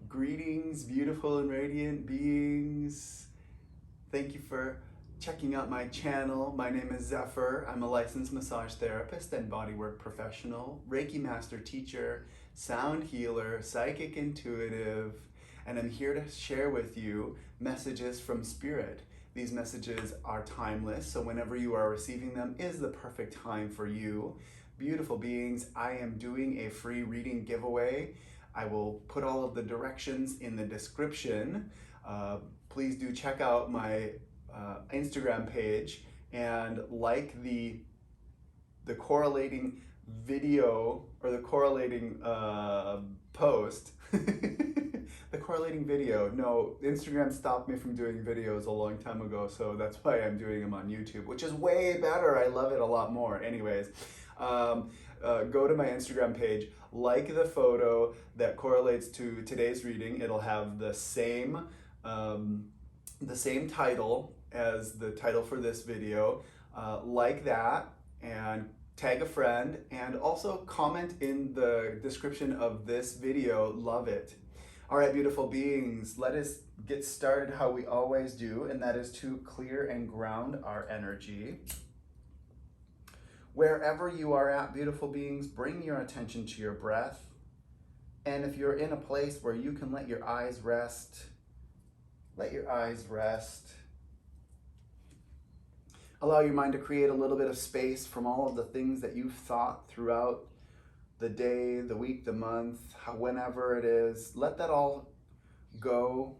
Greetings, beautiful and radiant beings. Thank you for checking out my channel. My name is Zephyr. I'm a licensed massage therapist and bodywork professional, Reiki master teacher, sound healer, psychic intuitive, and I'm here to share with you messages from spirit. These messages are timeless, so whenever you are receiving them is the perfect time for you. Beautiful beings, I am doing a free reading giveaway. I will put all of the directions in the description. Please do check out my Instagram page and like the correlating video or the correlating post. The correlating video. No, Instagram stopped me from doing videos a long time ago, so that's why I'm doing them on YouTube, which is way better. I love it a lot more. Anyways, go to my Instagram page, like the photo that correlates to today's reading. It'll have the same title as the title for this video. Like that and tag a friend, and also comment in the description of this video, love it. All right, beautiful beings, let us get started how we always do, and that is to clear and ground our energy. Wherever you are at, beautiful beings, bring your attention to your breath. And if you're in a place where you can let your eyes rest, let your eyes rest. Allow your mind to create a little bit of space from all of the things that you've thought throughout the day, the week, the month, whenever it is. Let that all go.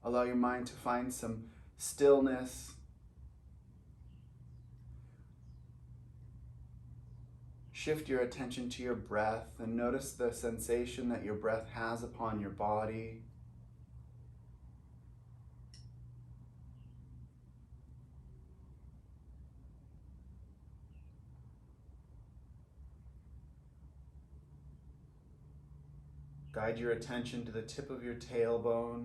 Allow your mind to find some stillness. Shift your attention to your breath and notice the sensation that your breath has upon your body. Guide your attention to the tip of your tailbone,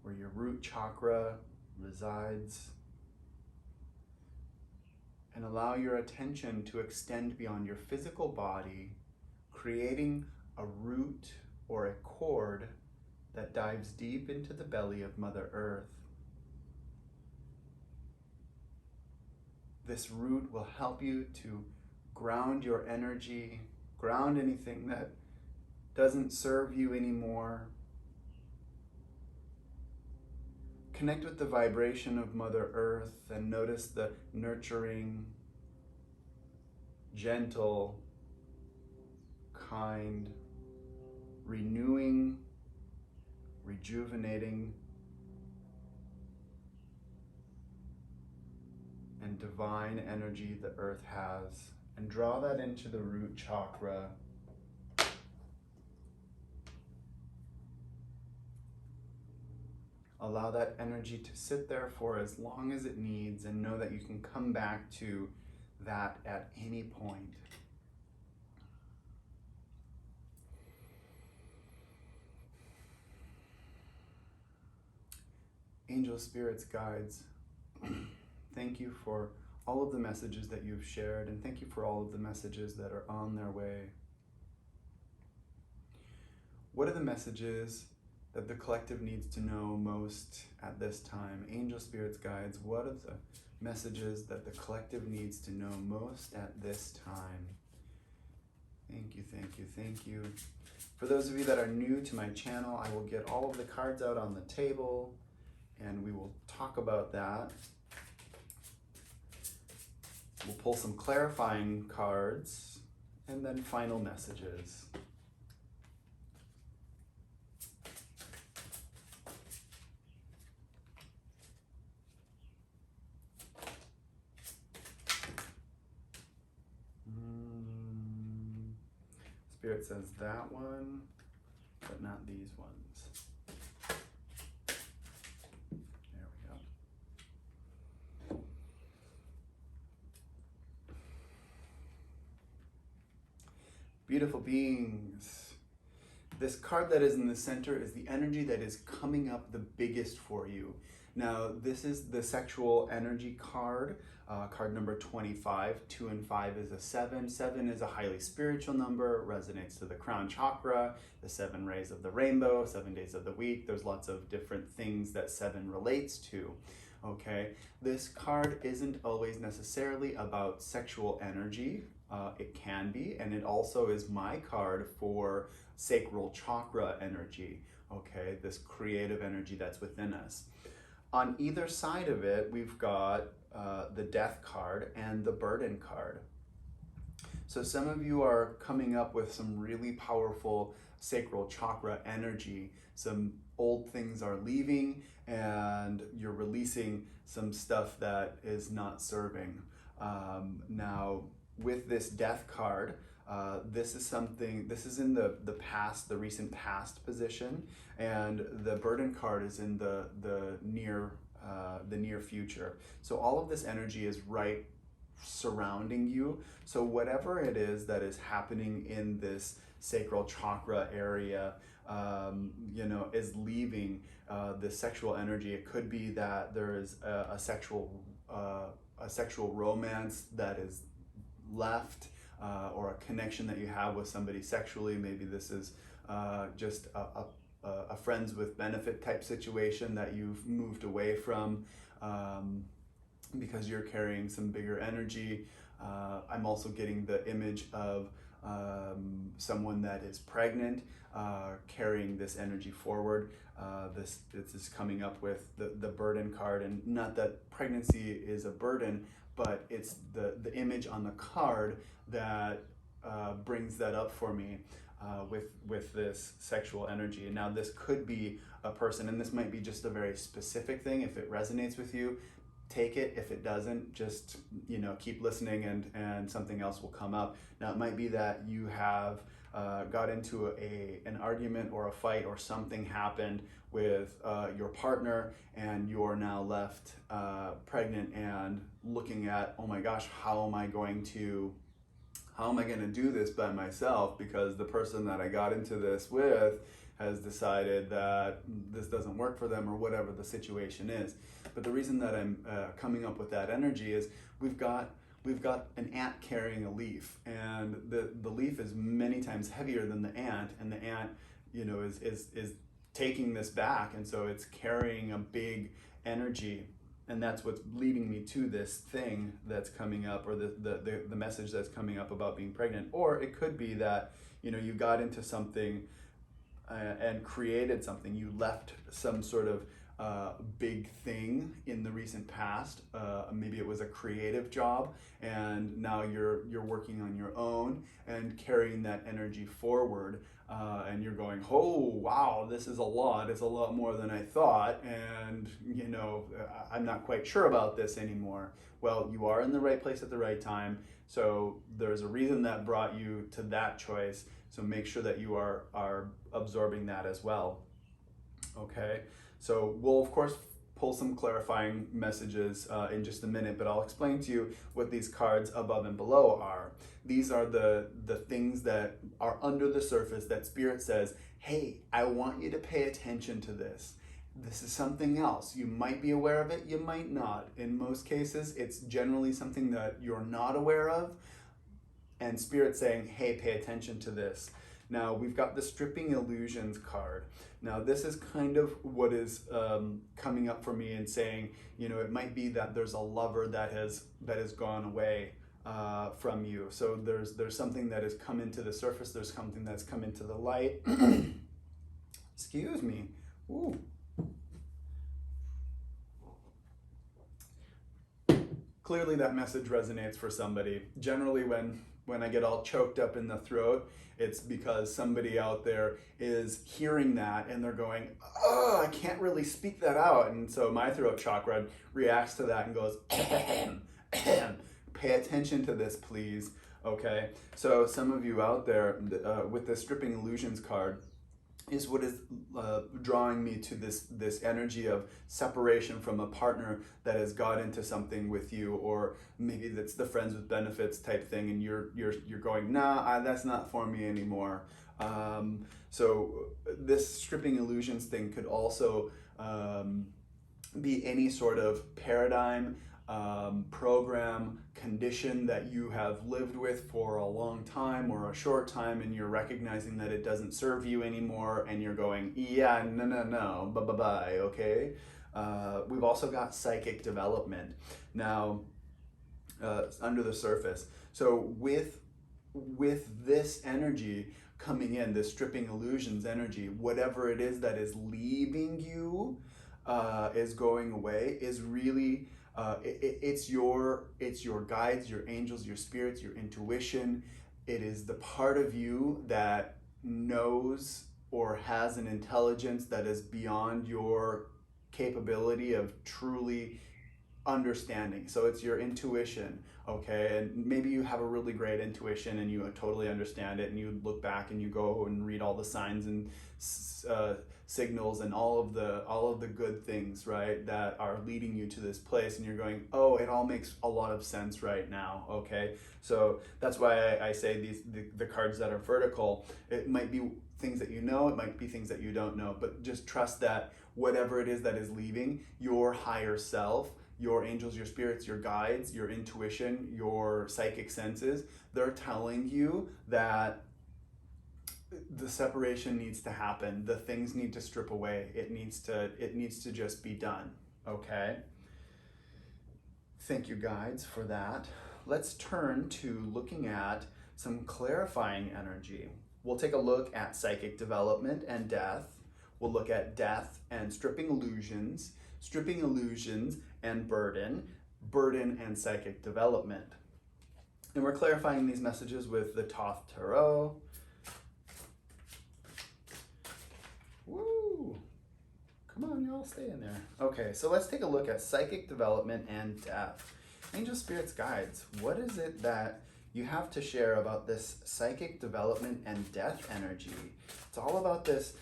where your root chakra resides. And allow your attention to extend beyond your physical body, creating a root or a cord that dives deep into the belly of Mother Earth. This root will help you to ground your energy, ground anything that doesn't serve you anymore. Connect with the vibration of Mother Earth and notice the nurturing, gentle, kind, renewing, rejuvenating, and divine energy the Earth has. And draw that into the root chakra. Allow that energy to sit there for as long as it needs, and know that you can come back to that at any point. Angels, spirits, guides, thank you for all of the messages that you've shared, and thank you for all of the messages that are on their way. What are the messages that the collective needs to know most at this time? Angel, spirits, guides, what are the messages that the collective needs to know most at this time? Thank you, thank you, thank you. For those of you that are new to my channel, I will get all of the cards out on the table and we will talk about that. We'll pull some clarifying cards and then final messages. Spirit says that one, but not these ones. There we go. Beautiful beings. This card that is in the center is the energy that is coming up the biggest for you. Now, this is the sexual energy card, card number 25. 2 and 5 is a 7. 7 is a highly spiritual number, resonates to the crown chakra, the 7 rays of the rainbow, 7 days of the week. There's lots of different things that 7 relates to. Okay, this card isn't always necessarily about sexual energy. It can be, and it also is my card for sacral chakra energy. Okay, this creative energy that's within us. On either side of it, we've got the death card and the burden card. So some of you are coming up with some really powerful sacral chakra energy. Some old things are leaving and you're releasing some stuff that is not serving. Now, with this death card, this is in the past, the recent past position, and the burden card is in the near future. So all of this energy is right surrounding you. So whatever it is that is happening in this sacral chakra area, is leaving the sexual energy. It could be that there is a sexual romance that is left, or a connection that you have with somebody sexually. Maybe this is just a friends with benefit type situation that you've moved away from because you're carrying some bigger energy. I'm also getting the image of someone that is pregnant, carrying this energy forward. This is coming up with the burden card, and not that pregnancy is a burden, but it's the image on the card that brings that up for me with this sexual energy. And now this could be a person, and this might be just a very specific thing. If it resonates with you, take it. If it doesn't, just keep listening, and something else will come up. Now it might be that you have got into an argument or a fight, or something happened with your partner, and you're now left pregnant and looking at, oh my gosh, how am I going to do this by myself, because the person that I got into this with has decided that this doesn't work for them, or whatever the situation is. But the reason that I'm coming up with that energy is we've got an ant carrying a leaf, and the leaf is many times heavier than the ant, and the ant is taking this back, and so it's carrying a big energy. And that's what's leading me to this thing that's coming up, or the message that's coming up about being pregnant. Or it could be that you got into something and created something. You left some sort of big thing in the recent past. Maybe it was a creative job, and now you're working on your own and carrying that energy forward. And you're going, oh wow, this is a lot. It's a lot more than I thought, and I'm not quite sure about this anymore. Well, you are in the right place at the right time. So there's a reason that brought you to that choice. So make sure that you are absorbing that as well. Okay. So we'll of course pull some clarifying messages in just a minute, but I'll explain to you what these cards above and below are. These are the things that are under the surface that Spirit says, hey, I want you to pay attention to this. This is something else. You might be aware of it, you might not. In most cases, it's generally something that you're not aware of, and Spirit saying, hey, pay attention to this. Now, we've got the Stripping Illusions card. Now, this is kind of what is coming up for me and saying, it might be that there's a lover that has gone away from you. So there's something that has come into the surface. There's something that's come into the light. Excuse me. Ooh. Clearly that message resonates for somebody. Generally when I get all choked up in the throat, it's because somebody out there is hearing that and they're going, oh, I can't really speak that out. And so my throat chakra reacts to that and goes, ahem, ahem. Pay attention to this, please. Okay, so some of you out there with the Stripping Illusions card is what is drawing me to this energy of separation from a partner that has got into something with you, or maybe that's the friends with benefits type thing, and you're going, nah, that's not for me anymore. So this Stripping Illusions thing could also be any sort of paradigm, program, condition that you have lived with for a long time or a short time, and you're recognizing that it doesn't serve you anymore, and you're going, yeah, no, bye, okay? We've also got psychic development. Now, under the surface. So with this energy coming in, this stripping illusions energy, whatever it is that is leaving you, is going away, is really it's your guides, your angels, your spirits, your intuition. It is the part of you that knows or has an intelligence that is beyond your capability of truly understanding. So it's your intuition, okay? And maybe you have a really great intuition and you totally understand it, and you look back and you go and read all the signs and signals and all of the good things, right, that are leading you to this place, and you're going, oh, it all makes a lot of sense right now, okay? So that's why I say the cards that are vertical, it might be things that you know, it might be things that you don't know, but just trust that whatever it is that is leaving, your higher self, your angels, your spirits, your guides, your intuition, your psychic senses, they're telling you that the separation needs to happen. The things need to strip away. It needs to just be done, okay? Thank you, guides, for that. Let's turn to looking at some clarifying energy. We'll take a look at psychic development and death. We'll look at death and stripping illusions and burden and psychic development. And we're clarifying these messages with the Thoth Tarot. Woo! Come on, y'all, stay in there. Okay, so let's take a look at psychic development and death. Angel, spirits, guides, what is it that you have to share about this psychic development and death energy? It's all about this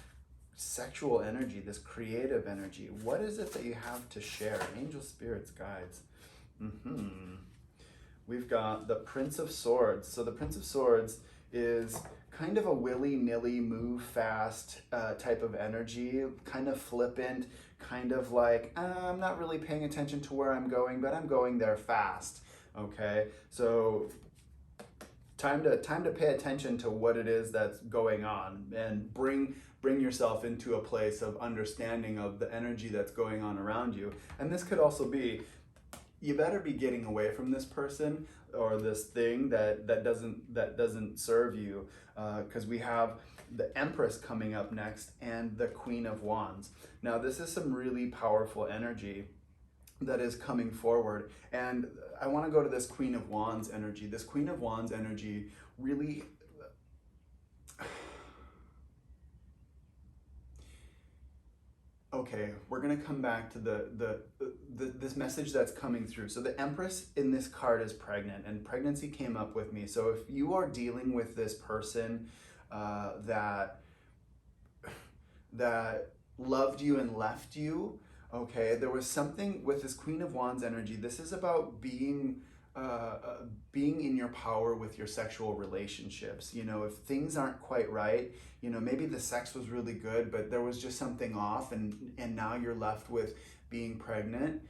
sexual energy, this creative energy. What is it that you have to share? Angel, spirits, guides. We've got the Prince of Swords. So the Prince of Swords is kind of a willy-nilly, move fast type of energy, kind of flippant, kind of like, I'm not really paying attention to where I'm going, but I'm going there fast, okay? So time to pay attention to what it is that's going on, and bring yourself into a place of understanding of the energy that's going on around you. And this could also be, you better be getting away from this person or this thing that doesn't serve you, because we have the Empress coming up next and the Queen of Wands. Now this is some really powerful energy that is coming forward, and I want to go to this Queen of Wands energy. This Queen of Wands energy really okay, we're gonna come back to this message that's coming through. So the Empress in this card is pregnant, and pregnancy came up with me. So if you are dealing with this person that loved you and left you, okay, there was something with this Queen of Wands energy. This is about being in your power with your sexual relationships. You know, if things aren't quite right, you know, maybe the sex was really good, but there was just something off, and now you're left with being pregnant.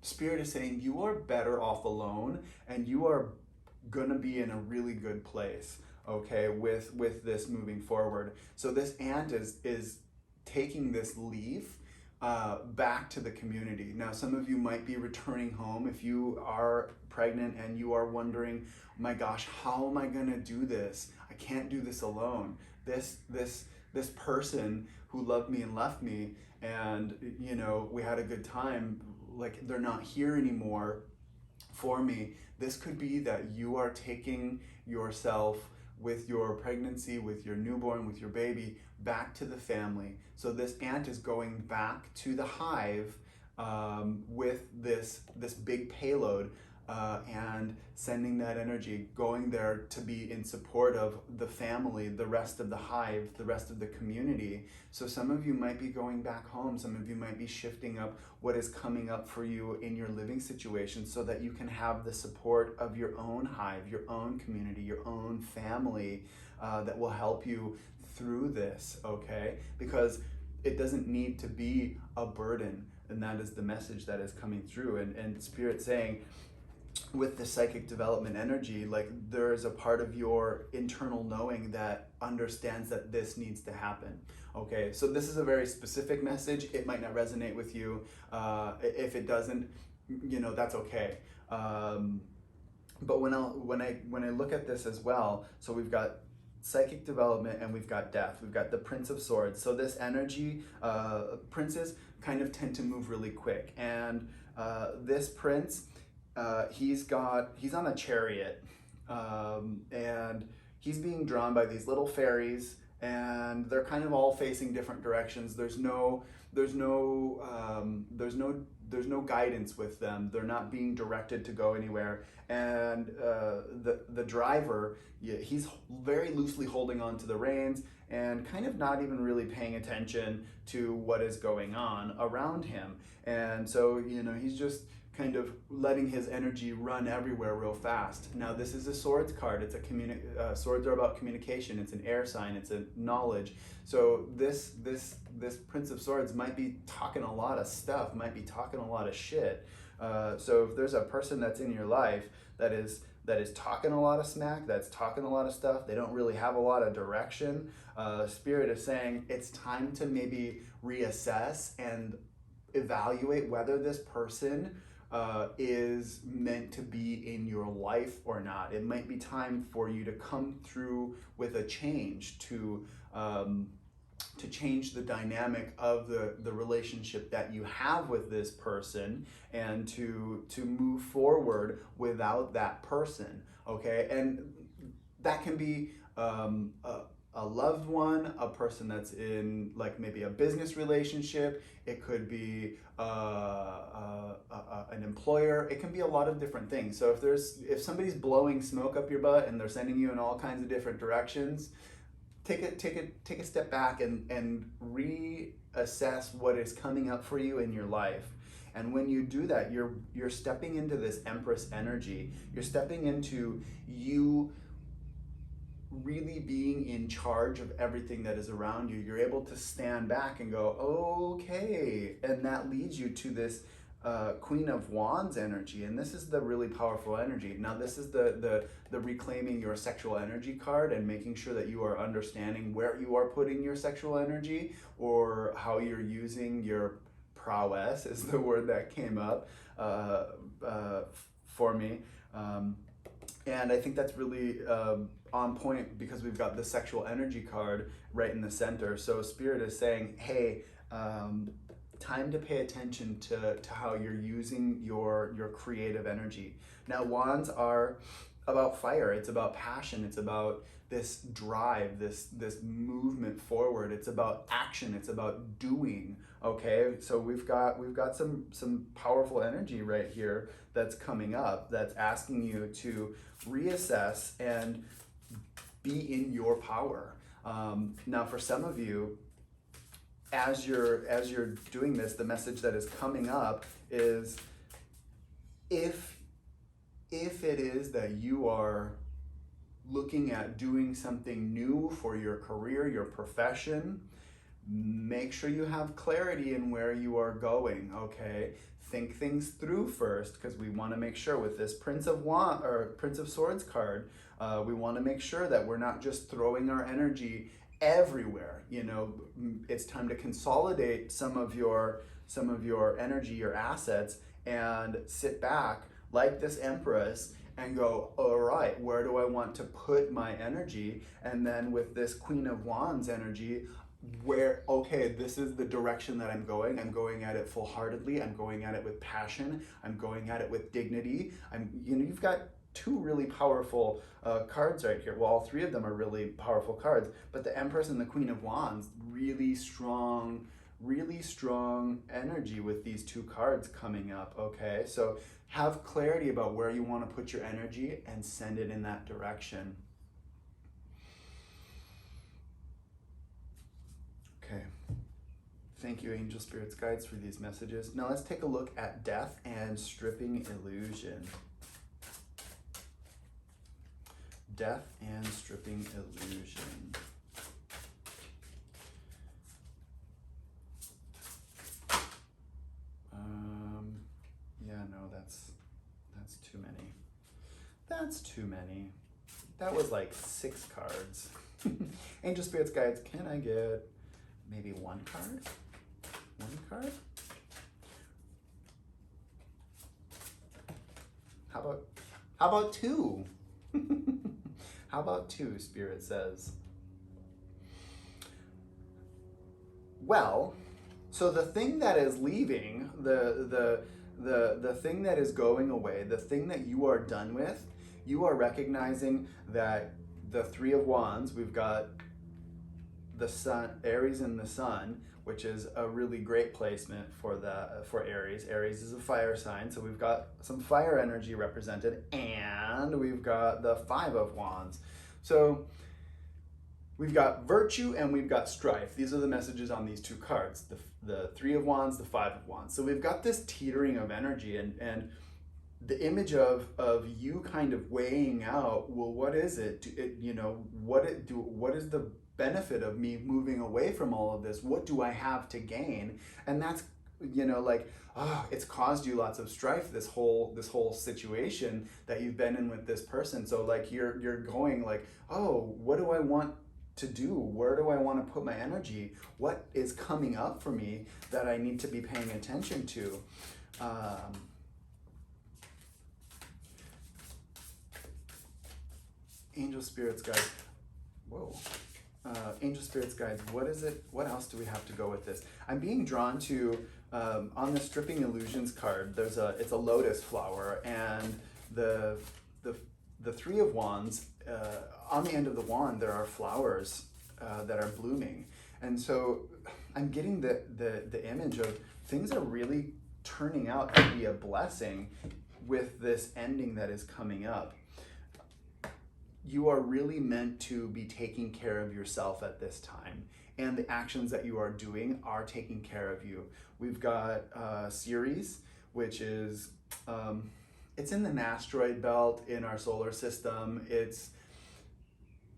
Spirit is saying you are better off alone, and you are gonna be in a really good place, okay, with this moving forward. So this aunt is taking this leaf back to the community. Now, some of you might be returning home if you are pregnant and you are wondering, oh my gosh, how am I gonna do this? I can't do this alone. This person who loved me and left me, and you know, we had a good time, like they're not here anymore for me. This could be that you are taking yourself with your pregnancy, with your newborn, with your baby, back to the family. So this aunt is going back to the hive with this big payload and sending that energy, going there to be in support of the family, the rest of the hive, the rest of the community. So some of you might be going back home. Some of you might be shifting up what is coming up for you in your living situation so that you can have the support of your own hive, your own community, your own family that will help you through this, okay? Because it doesn't need to be a burden. And that is the message that is coming through. And Spirit saying, with the psychic development energy, like there is a part of your internal knowing that understands that this needs to happen. Okay, so this is a very specific message. It might not resonate with you. If it doesn't, you know, that's okay. But when I look at this as well, so we've got psychic development and we've got death. We've got the Prince of Swords. So this energy, princes kind of tend to move really quick, and this prince, he's on a chariot, and he's being drawn by these little fairies, and they're kind of all facing different directions. There's no guidance with them. They're not being directed to go anywhere. And the driver, he's very loosely holding on to the reins and kind of not even really paying attention to what is going on around him. And so, you know, he's just kind of letting his energy run everywhere real fast. Now, this is a swords card. It's swords are about communication. It's an air sign. It's a knowledge. So this Prince of Swords might be talking a lot of stuff, might be talking a lot of shit. So if there's a person that's in your life that is talking a lot of smack, that's talking a lot of stuff, they don't really have a lot of direction, Spirit is saying it's time to maybe reassess and evaluate whether this person is meant to be in your life or not. It might be time for you to come through with a change to change the dynamic of the relationship that you have with this person, and to move forward without that person. Okay, and that can be a loved one, a person that's in like maybe a business relationship. It could be an employer. It can be a lot of different things. So if somebody's blowing smoke up your butt and they're sending you in all kinds of different directions, take a step back and reassess what is coming up for you in your life. And when you do that, you're stepping into this Empress energy. You're stepping into you really being in charge of everything that is around you. You're able to stand back and go, okay, and that leads you to this Queen of Wands energy, and this is the really powerful energy. Now, this is the reclaiming your sexual energy card and making sure that you are understanding where you are putting your sexual energy, or how you're using your prowess is the word that came up for me. And I think that's really on point, because we've got the sexual energy card right in the center. So Spirit is saying, hey, time to pay attention to how you're using your creative energy. Now, wands are about fire. It's about passion. It's about this drive, this movement forward. It's about action. It's about doing. Okay, so we've got some powerful energy right here that's coming up, that's asking you to reassess and be in your power. Now, for some of you, as you're doing this, the message that is coming up is, if it is that you are looking at doing something new for your career, your profession, make sure you have clarity in where you are going. Okay, think things through first, because we want to make sure with this Prince of Swords card, we want to make sure that we're not just throwing our energy everywhere. You know, it's time to consolidate some of your energy, your assets, and sit back like this Empress and go, all right, where do I want to put my energy? And then with this Queen of Wands energy, where, okay, this is the direction that I'm going at it full-heartedly, I'm going at it with passion, I'm going at it with dignity. You've got two really powerful cards right here. Well, all three of them are really powerful cards, but the Empress and the Queen of Wands, really strong energy with these two cards coming up. Okay, so have clarity about where you want to put your energy and send it in that direction. Okay, thank you, angel spirits, guides, for these messages. Now let's take a look at death and stripping illusion. Death and stripping illusion. That's too many. That was like 6 cards. Angel Spirits Guides, can I get maybe 1 card? 1 card? How about 2? How about 2, Spirit says? Well, so the thing that is leaving, the thing that is going away, the thing that you are done with, you are recognizing that the 3 of Wands, we've got the Sun, Aries and the Sun, which is a really great placement for Aries. Aries is a fire sign, so we've got some fire energy represented, and we've got the 5 of Wands. So we've got virtue and we've got strife. These are the messages on these 2 cards, the 3 of Wands, the 5 of Wands. So we've got this teetering of energy, and the image of you kind of weighing out, well, what is it? What is the benefit of me moving away from all of this? What do I have to gain? And that's, like, it's caused you lots of strife, this whole situation that you've been in with this person. So like you're going like, oh, what do I want to do? Where do I want to put my energy? What is coming up for me that I need to be paying attention to? Angel Spirits Guides, whoa. Angel Spirits Guides, what is it? What else do we have to go with this? I'm being drawn to, on the Stripping Illusions card, it's a lotus flower, and the 3 of Wands, on the end of the wand, there are flowers that are blooming. And so I'm getting the image of things are really turning out to be a blessing with this ending that is coming up. You are really meant to be taking care of yourself at this time, and the actions that you are doing are taking care of you. We've got Ceres, which is, it's in the asteroid belt in our solar system. It's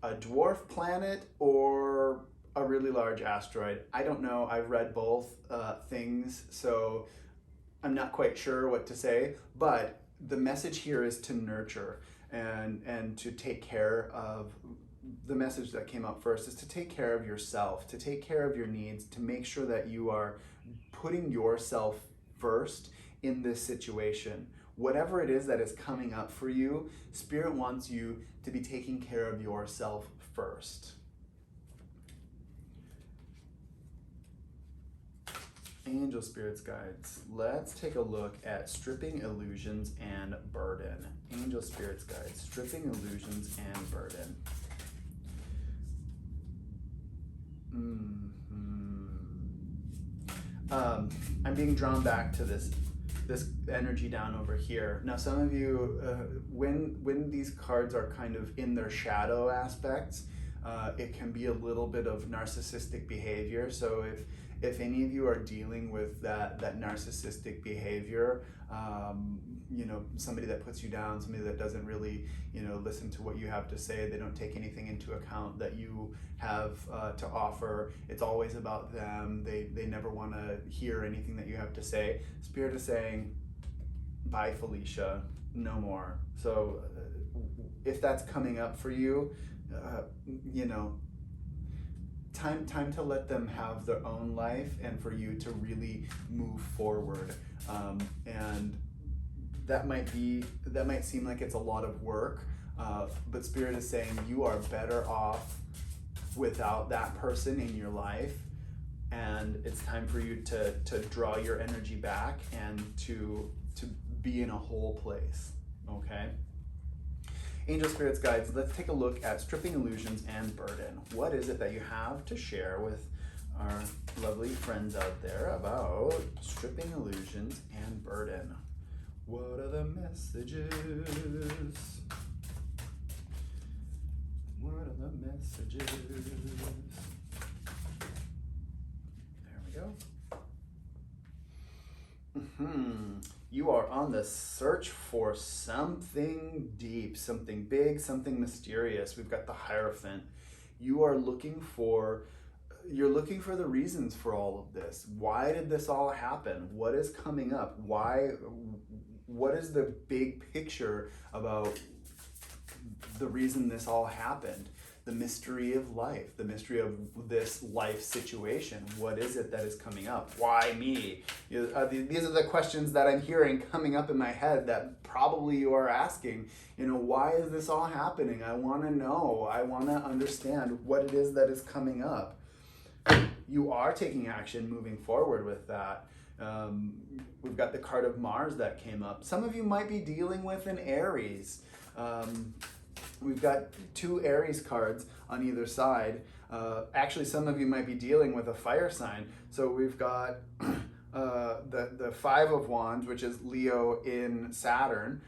a dwarf planet or a really large asteroid. I don't know, I've read both things, so I'm not quite sure what to say, but the message here is to nurture. And to take care of, the message that came out first is to take care of yourself, to take care of your needs, to make sure that you are putting yourself first in this situation. Whatever it is that is coming up for you, Spirit wants you to be taking care of yourself first. Angel Spirits Guides, let's take a look at Stripping Illusions and Burden. Angel Spirits Guides, Stripping Illusions and Burden. I'm being drawn back to this energy down over here. Now, some of you, when these cards are kind of in their shadow aspects, it can be a little bit of narcissistic behavior. So if any of you are dealing with that narcissistic behavior, somebody that puts you down, somebody that doesn't really, listen to what you have to say, they don't take anything into account that you have to offer. It's always about them. They never want to hear anything that you have to say. Spirit is saying, bye, Felicia, no more. So if that's coming up for you, time to let them have their own life and for you to really move forward. And that might seem like it's a lot of work, but Spirit is saying you are better off without that person in your life, and it's time for you to draw your energy back and to be in a whole place, okay? Angel Spirits Guides, let's take a look at Stripping Illusions and Burden. What is it that you have to share with our lovely friends out there about Stripping Illusions and Burden? What are the messages? What are the messages? There we go. You are on the search for something deep, something big, something mysterious. We've got the Hierophant. You're looking for the reasons for all of this. Why did this all happen? What is coming up? What is the big picture about the reason this all happened, the mystery of life, the mystery of this life situation. What is it that is coming up? Why me? These are the questions that I'm hearing coming up in my head that probably you are asking. Why is this all happening? I want to know. I want to understand what it is that is coming up. You are taking action moving forward with that. We've got the card of Mars that came up. Some of you might be dealing with an Aries. We've got 2 Aries cards on either side. Actually, some of you might be dealing with a fire sign. So we've got the 5 of Wands, which is Leo in Saturn.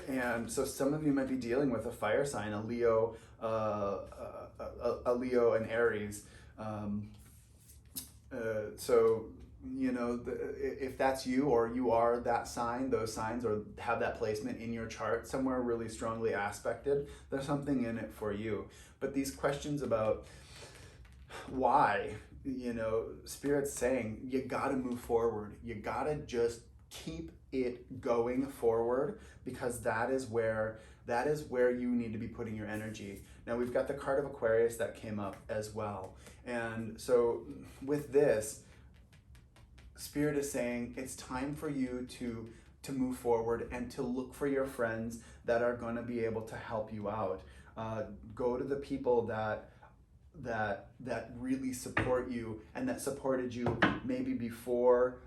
And so some of you might be dealing with a fire sign, a Leo, and Aries. If that's you, or you are that sign, those signs, or have that placement in your chart somewhere really strongly aspected, there's something in it for you. But these questions about why, Spirit's saying you gotta move forward. You gotta just keep it going forward, because that is where you need to be putting your energy. Now we've got the card of Aquarius that came up as well. And so with this, Spirit is saying it's time for you to move forward and to look for your friends that are going to be able to help you out. Go to the people that really support you and that supported you maybe before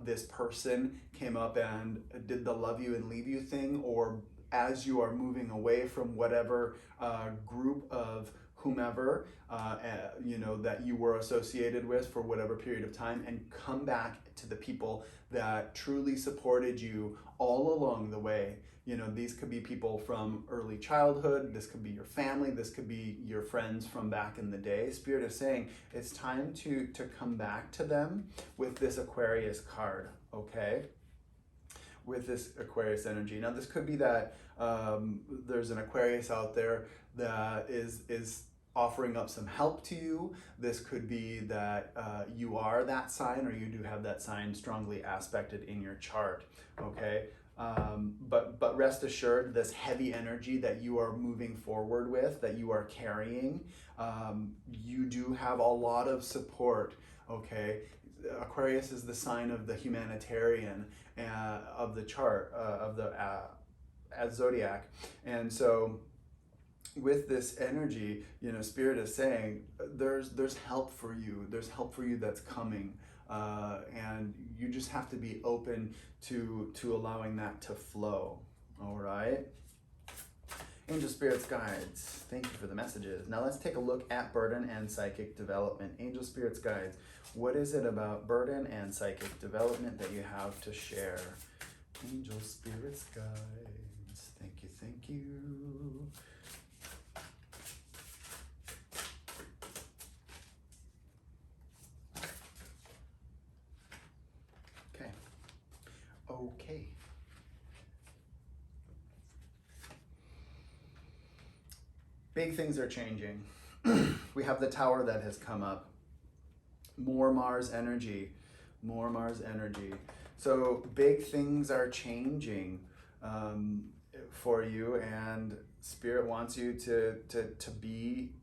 this person came up and did the love you and leave you thing, or as you are moving away from whatever group of whomever that you were associated with for whatever period of time, and come back to the people that truly supported you all along the way. These could be people from early childhood, this could be your family, this could be your friends from back in the day. Spirit is saying it's time to come back to them with this Aquarius card, okay? With this Aquarius energy. Now this could be that there's an Aquarius out there that is offering up some help to you. This could be that you are that sign, or you do have that sign strongly aspected in your chart, okay? But rest assured, this heavy energy that you are moving forward with, that you are carrying, you do have a lot of support, okay? Aquarius is the sign of the humanitarian of the chart, of the zodiac. And so with this energy, Spirit is saying there's help for you. There's help for you that's coming. And you just have to be open to allowing that to flow. All right. Angel Spirits Guides, thank you for the messages. Now let's take a look at burden and psychic development. Angel Spirits Guides, what is it about burden and psychic development that you have to share? Angel Spirits Guides, thank you, thank you. Okay. Big things are changing. We have the Tower that has come up. More Mars energy. More Mars energy. So big things are changing for you, and Spirit wants you to be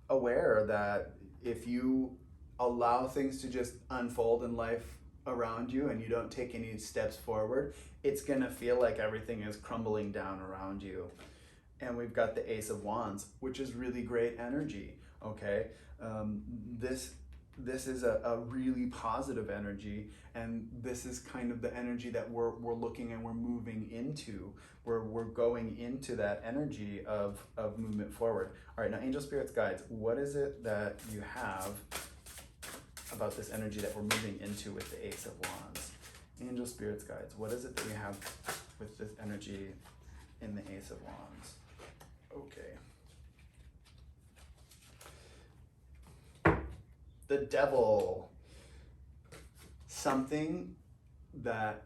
aware that if you allow things to just unfold in life around you and you don't take any steps forward, it's gonna feel like everything is crumbling down around you. And we've got the Ace of Wands, which is really great energy, okay? This is a really positive energy, and this is kind of the energy that we're looking and we're moving into. We're going into that energy of movement forward. All right, now Angel Spirits Guides, what is it that you have about this energy that we're moving into with the Ace of Wands? Angel Spirits Guides, what is it that you have with this energy in the Ace of Wands? Okay. The Devil. Something that,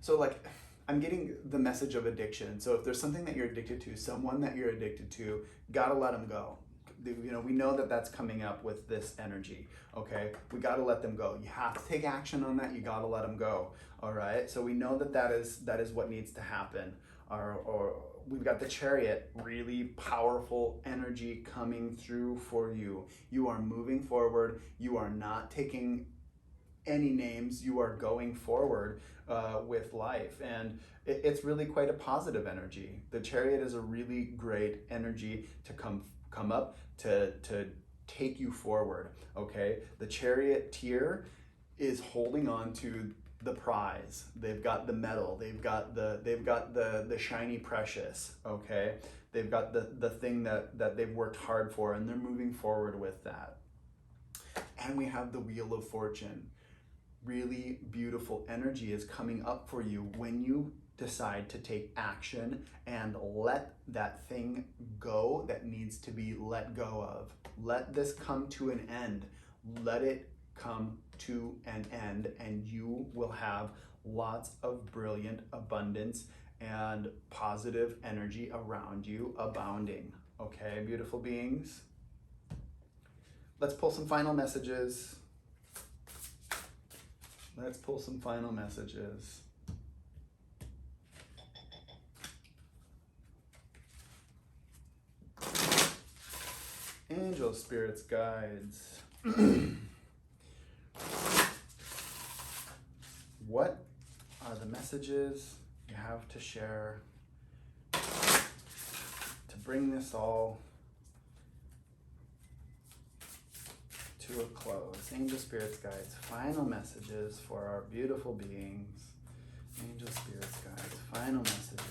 so like, I'm getting the message of addiction. So if there's something that you're addicted to, someone that you're addicted to, gotta let them go. We know that that's coming up with this energy, okay? We got to let them go. You have to take action on that. You got to let them go, all right? So we know that is what needs to happen, or we've got the Chariot, really powerful energy coming through for you. You are moving forward. You are not taking any names. You are going forward with life, and it's really quite a positive energy. The Chariot is a really great energy to come up to take you forward. Okay, the Charioteer is holding on to the prize. They've got the medal. They've got the shiny precious. Okay, they've got the thing that they've worked hard for, and they're moving forward with that. And we have the Wheel of Fortune. Really beautiful energy is coming up for you when you decide to take action and let that thing go that needs to be let go of. Let this come to an end. Let it come to an end, and you will have lots of brilliant abundance and positive energy around you abounding. Okay, beautiful beings? Let's pull some final messages. Let's pull some final messages. Angels, spirits, guides. What are the messages you have to share to bring this all to a close? Angel, spirits, guides, final messages for our beautiful beings. Angel, spirits, guides, final messages.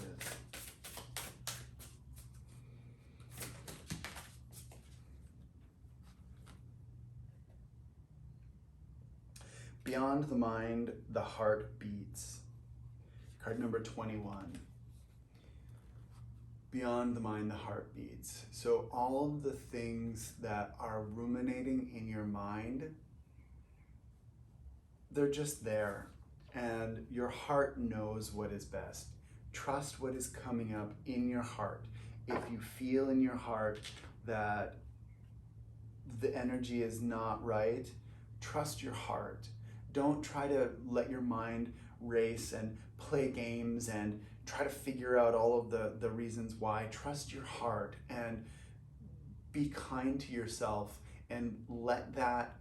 Beyond the mind, the heart beats. Card number 21. Beyond the mind, the heart beats. So all of the things that are ruminating in your mind, they're just there. And your heart knows what is best. Trust what is coming up in your heart. If you feel in your heart that the energy is not right, trust your heart. Don't try to let your mind race and play games and try to figure out all of the reasons why. Trust your heart and be kind to yourself, and let that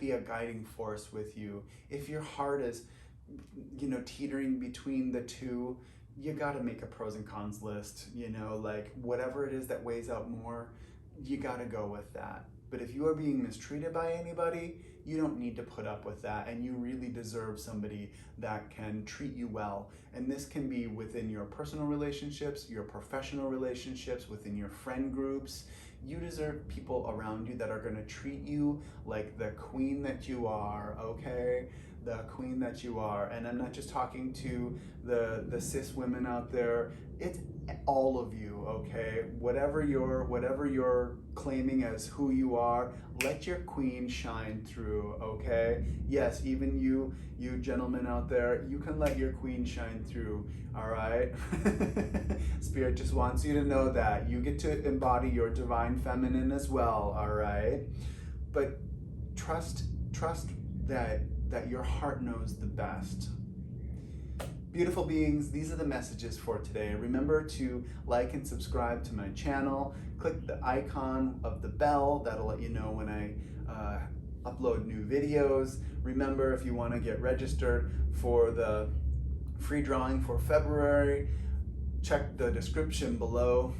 be a guiding force with you. If your heart is, teetering between the two, you got to make a pros and cons list. Like whatever it is that weighs out more, you got to go with that. But if you are being mistreated by anybody, you don't need to put up with that, and you really deserve somebody that can treat you well. And this can be within your personal relationships, your professional relationships, within your friend groups. You deserve people around you that are going to treat you like the queen that you are, okay? The queen that you are. And I'm not just talking to the cis women out there. It's all of you, okay? Whatever you're claiming as who you are, let your queen shine through, okay? Yes, even you gentlemen out there, you can let your queen shine through, all right? Spirit just wants you to know that. You get to embody your divine feminine as well, all right? But trust that your heart knows the best. Beautiful beings, these are the messages for today. Remember to like and subscribe to my channel. Click the icon of the bell. That'll let you know when I upload new videos. Remember, if you want to get registered for the free drawing for February, check the description below.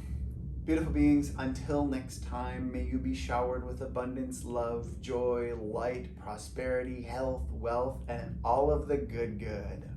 Beautiful beings, until next time, may you be showered with abundance, love, joy, light, prosperity, health, wealth, and all of the good.